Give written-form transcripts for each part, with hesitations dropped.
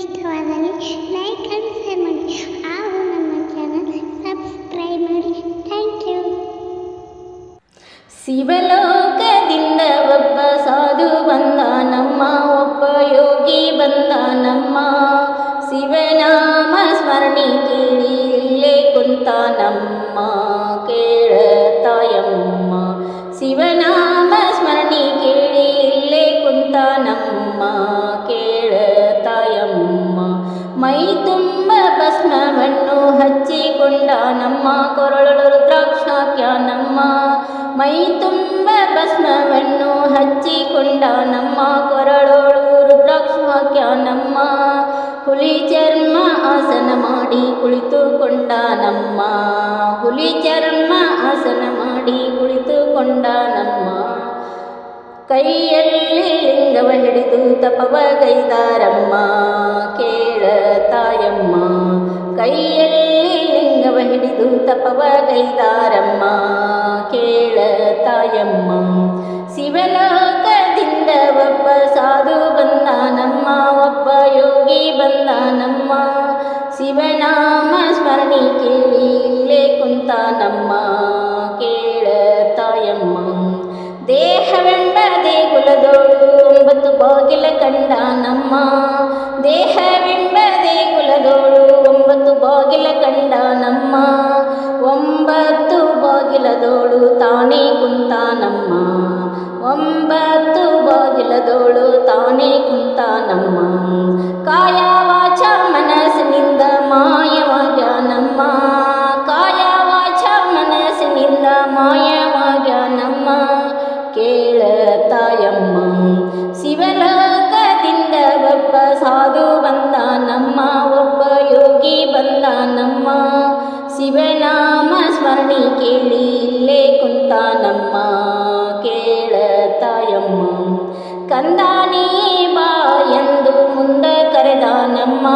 ಇಷ್ಟವಾದಲ್ಲಿ like and share ಮಾಡಿ. ಹಾಗೂ ನಮ್ಮ ಚಾನಲ್ ಸಬ್ಸ್ಕ್ರೈಬ್ ಮಾಡಿ. Thank you. ಶಿವಲೋಕದಿಂದ ಒಬ್ಬ ಸಾಧು ಬಂದ ನಮ್ಮ, ಒಬ್ಬ ಯೋಗಿ ಬಂದ ನಮ್ಮ. ಶಿವನಾಮ ಸ್ಮರಣೆ ಕೇಳಿ ಇಲ್ಲೇ ಕುಂತ ನಮ್ಮ, ಕೇಳತಾಯಮ್ಮ. ಶಿವನಾಮ ಸ್ಮರಣೆ ಕೇಳಿ ಇಲ್ಲೇ ಕುಂತ ನಮ್ಮ, ಕೇಳತಾಯಮ್ಮ. ಮೈ ತುಂಬ ಭಸ್ಮವನ್ನು ಹಚ್ಚಿಕೊಂಡ ನಮ್ಮ, ಕೊರಳು ರುದ್ರಾಕ್ಷಾಕ್ಯ ನಮ್ಮ. ಮೈ ತುಂಬ ಭಸ್ಮವನ್ನು ಹಚ್ಚಿಕೊಂಡ ನಮ್ಮ, ಕೊರಳೋಳು ರುದ್ರಾಕ್ಷಾಕ್ಯ ನಮ್ಮ. ಹುಲಿ ಚರ್ಮ ಆಸನ ಮಾಡಿ ಕುಳಿತುಕೊಂಡ ನಮ್ಮ, ಹುಲಿ ಚರ್ಮ ಆಸನ ಮಾಡಿ ಕುಳಿತುಕೊಂಡ ನಮ್ಮ. ಕೈಯಲ್ಲಿ ಲಿಂಗವ ಹಿಡಿದು ತಪವ ಗೈದಾರಮ್ಮ, ಕೇಳತಾಯಮ್ಮ. ಕೈಯಲ್ಲಿ ಲಿಂಗವ ಹಿಡಿದು ತಪವ ಗೈದಾರಮ್ಮ, ಕೇಳತಾಯಮ್ಮ. ಶಿವಲೋಕದಿಂದ ಒಬ್ಬ ಸಾಧು ಬಂದ ನಮ್ಮ, ಒಬ್ಬ ಯೋಗಿ ಬಂದ ನಮ್ಮ. ಶಿವನಾಮ ಸ್ಮರಣೆ ಕೇಳಿ ಇಲ್ಲೇ ಕುಂತ ನಮ್ಮ, ಕೇಳತಾಯಮ್ಮ. ದೇಹವೆಂಬ ದೇಗುಲದೋಳು 9 ಬಾಗಿಲ ಕಂಡ ನಮ್ಮ, ದೇಹವೆಂಬ ದೇಗುಲದೋಳು 9 ಬಾಗಿಲ ಕಂಡ ನಮ್ಮ. 9 ಬಾಗಿಲದೋಳು ತಾನೇ ಕುಂತ ನಮ್ಮ, 9 ಬಾಗಿಲದೋಳು ತಾನೇ ಕುಂತ ನಮ್ಮ. ಕಾಯ ವಾಚ ಮನಸ್ಸಿನಿಂದ ಮಾಯವಾಗ್ಯ ನಮ್ಮ, ಕಾಯ ವಾಚ ಮನಸ್ಸಿನಿಂದ ಮಾಯವಾಗ್ಯ ನಮ್ಮ, ಕೇಳತಾಯಮ್ಮ. ಶಿವಲೋಕದಿಂದ ಒಬ್ಬ ಸಾಧು ಬಂದ ನಮ್ಮ, ಒಬ್ಬ ಯೋಗಿ ಬಂದ ನಮ್ಮ. ಶಿವನಾಮ ಸ್ಮರಣೆ ಕೇಳಿ ಇಲ್ಲೇ ಕುಂತ ನಮ್ಮ, ಕೇಳತಾಯಮ್ಮ. ಕಂದಾನಿ ಬಾ ಎಂದು ಮುಂದೆ ಕರೆದ ನಮ್ಮ,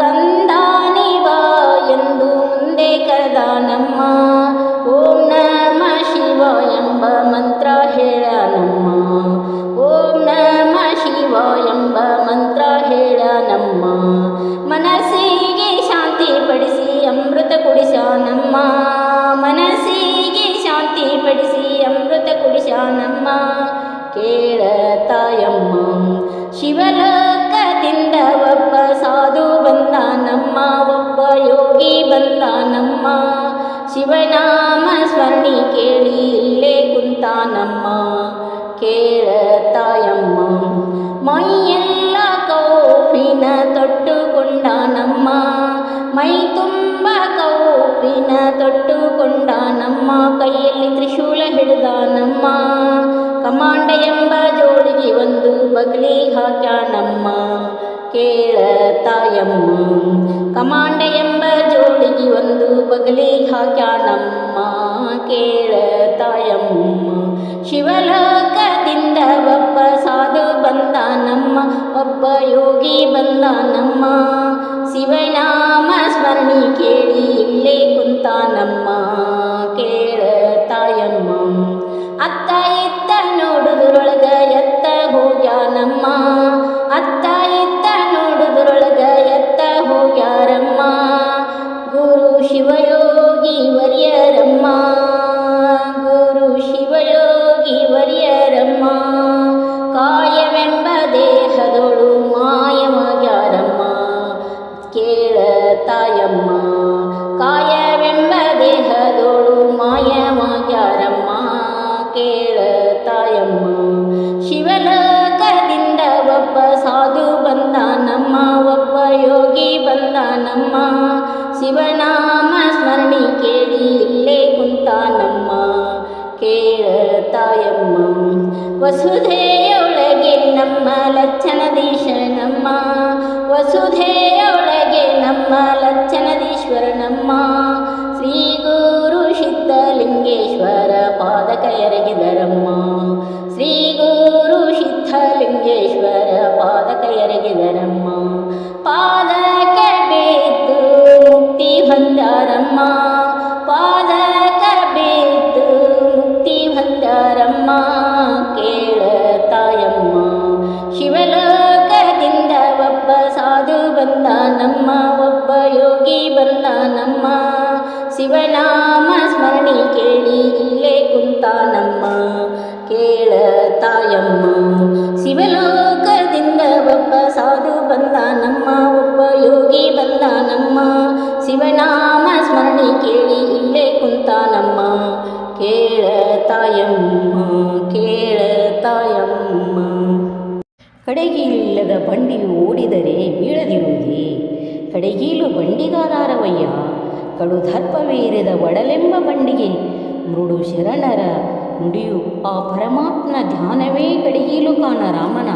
ಕಂದಾನಿ ಬಾ ಎಂದು ಮುಂದೆ ಕರೆದ ನಮ್ಮ. ಓಂ ನಮ ಶಿವ ಎಂಬ ಮಂತ್ರ ಹೇಳ ನಮ್ಮ, ಓಂ ನಮ ಶಿವ ಎಂಬ ಮಂತ್ರ ಹೇಳ ನಮ್ಮ. ಮನಸ್ಸಿಗೆ ಶಾಂತಿ ಪಡಿಸಿ ಅಮೃತ ಕುಡಿಸ ನಮ್ಮ, ಮನಸ್ಸಿಗೆ ಶಾಂತಿ ಪಡಿಸಿ ಅಮೃತ ಕುಡಿಸ ನಮ್ಮ, ಕೇಳತಾಯಮ್ಮ. ಶಿವಲೋಕದಿಂದ ಒಬ್ಬ ಸಾಧು ಬಂದ ನಮ್ಮ, ಒಬ್ಬ ಯೋಗಿ ಬಂದ ನಮ್ಮ. ಶಿವನಾಮ ಸ್ಮರಣೆ ಕೇಳಿ ಇಲ್ಲೇ ಕುಂತ ನಮ್ಮ, ಕೇಳತಾಯಮ್ಮ. ಮೈಯೆಲ್ಲ ಕೌಪಿನ ತೊಟ್ಟುಕೊಂಡ ನಮ್ಮ, ಮೈ ತುಂಬ ಕೌಪಿನ ತೊಟ್ಟುಕೊಂಡ ನಮ್ಮ. ಕೈಯಲ್ಲಿ ತ್ರಿಶೂಲ ಹಿಡಿದ ನಮ್ಮ, ಕಮಾಂಡ ಎಂಬ ಜೋಡಿಗೆ ಒಂದು ಬಗಲಿ ಹಾಕ್ಯ ನಮ್ಮ, ಕೇಳತಾಯಮ್ಮ. ಕಮಾಂಡ ಎಂಬ ಜೋಡಿಗೆ ಒಂದು ಬಗಲಿ ಹಾಕ್ಯ ನಮ್ಮ, ಕೇಳತಾಯಮ್ಮ. ಶಿವಲೋಕದಿಂದ ಒಬ್ಬ ಸಾಧು ಬಂದ ನಮ್ಮ, ಒಬ್ಬ ಯೋಗಿ ಬಂದ ನಮ್ಮ. ಶಿವನಾಮ ಸ್ಮರಣೆ ಕೇಳಿ ಇಲ್ಲೇ ಕುಂತ ನಮ್ಮ, ಕೇಳತಾಯಮ್ಮ. ಅತ್ತ ಇತ್ತ ನೋಡುವುದರೊಳಗ ಎತ್ತ ಹೋಗ್ಯ ನಮ್ಮ, ಅತ್ತ ಇತ್ತ ನೋಡುವುದರೊಳಗ ಎತ್ತ ಹೋಗ್ಯಾರಮ್ಮ. ಗುರು ಶಿವಯೋಗಿ ವರ್ಯರಮ್ಮ, ಗುರು ಶಿವಯೋಗಿ ವರ್ಯರಮ್ಮ. ಕಾಯವೆಂಬ ದೇಹದೋಳು ಮಾಯವಾಗ್ಯಾರಮ್ಮ, ಕೇಳತಾಯಮ್ಮ. ಕಾಯವೆಂಬ ದೇಹದೋಳು ಮಾಯವಾಗ್ಯಾರಮ್ಮ, ಕೇಳತಾಯಮ್ಮ. ಶಿವಲೋಕದಿಂದ ಒಬ್ಬ ಸಾಧು ಬಂದ ನಮ್ಮ, ಒಬ್ಬ ಯೋಗಿ ಬಂದ ನಮ್ಮ. ಶಿವನಾಮ ಸ್ಮರಣೆ ಕೇಳಿ ಇಲ್ಲೇ ಕುಂತ ನಮ್ಮ, ಕೇಳತಾಯಮ್ಮ. ವಸುಧೆಯೊಳಗೆ ನಮ್ಮ ಲಕ್ಷಣದೀಶ ನಮ್ಮ, ವಸುಧೆಯೊಳಗೆ ನಮ್ಮ ಲಕ್ಷಣದೀಶ್ವರ ನಮ್ಮ. ಶ್ರೀ ಗುರು ಸಿದ್ಧಲಿಂಗೇಶ್ವರ ಪಾದಕ ಎರಗಿದರಮ್ಮ, ಶ್ರೀ ಗುರು ಸಿದ್ಧಲಿಂಗೇಶ್ವರ ಪಾದಕ ಎರಗಿದರಮ್ಮ. ಪಾದಕ ಬಿದ್ದು ಮುಕ್ತಿ ಬಂದಾರಮ್ಮ, ಪಾದಕ ಬಿದ್ದು ಮುಕ್ತಿ ಬಂದಾರಮ್ಮ, ಕೇಳತಾಯಮ್ಮ. ಶಿವಲೋಕದಿಂದ ಬಂದ ನಮ್ಮ ಒಬ್ಬ ಯೋಗಿ ಬಂದ ನಮ್ಮ ಶಿವನಾಮ ಸ್ಮರಣೆ ಕೇಳಿ ಇಲ್ಲೇ ಕುಂತ ನಮ್ಮ ಕೇಳ ತಾಯಮ್ಮ ಶಿವಲೋಕದಿಂದ ಒಬ್ಬ ಸಾಧು ಬಂದ ನಮ್ಮ ಒಬ್ಬ ಯೋಗಿ ಬಂದ ನಮ್ಮ ಶಿವನಾಮ ಸ್ಮರಣೆ ಕೇಳಿ ಇಲ್ಲೇ ಕುಂತ ನಮ್ಮ ಕೇಳ ತಾಯಮ್ಮ ಕೇಳ ತಾಯಮ್ಮ ಕಡೆಗೀಲಿಲ್ಲದ ಬಂಡಿಯು ಓಡಿದರೆ ಬೀಳದಿರುವುದೇ ಕಡೆಗೀಲು ಬಂಡಿಗಾದಾರವಯ್ಯ ಕಡು ದರ್ಪವೇರಿದ ಒಡಲೆಂಬ ಬಂಡಿಗೆ ಮೃಡು ಶರಣರ ನುಡಿಯು ಆ ಪರಮಾತ್ಮನ ಧ್ಯಾನವೇ ಕಡೆಗೀಲು ಕಾಣ ರಾಮನ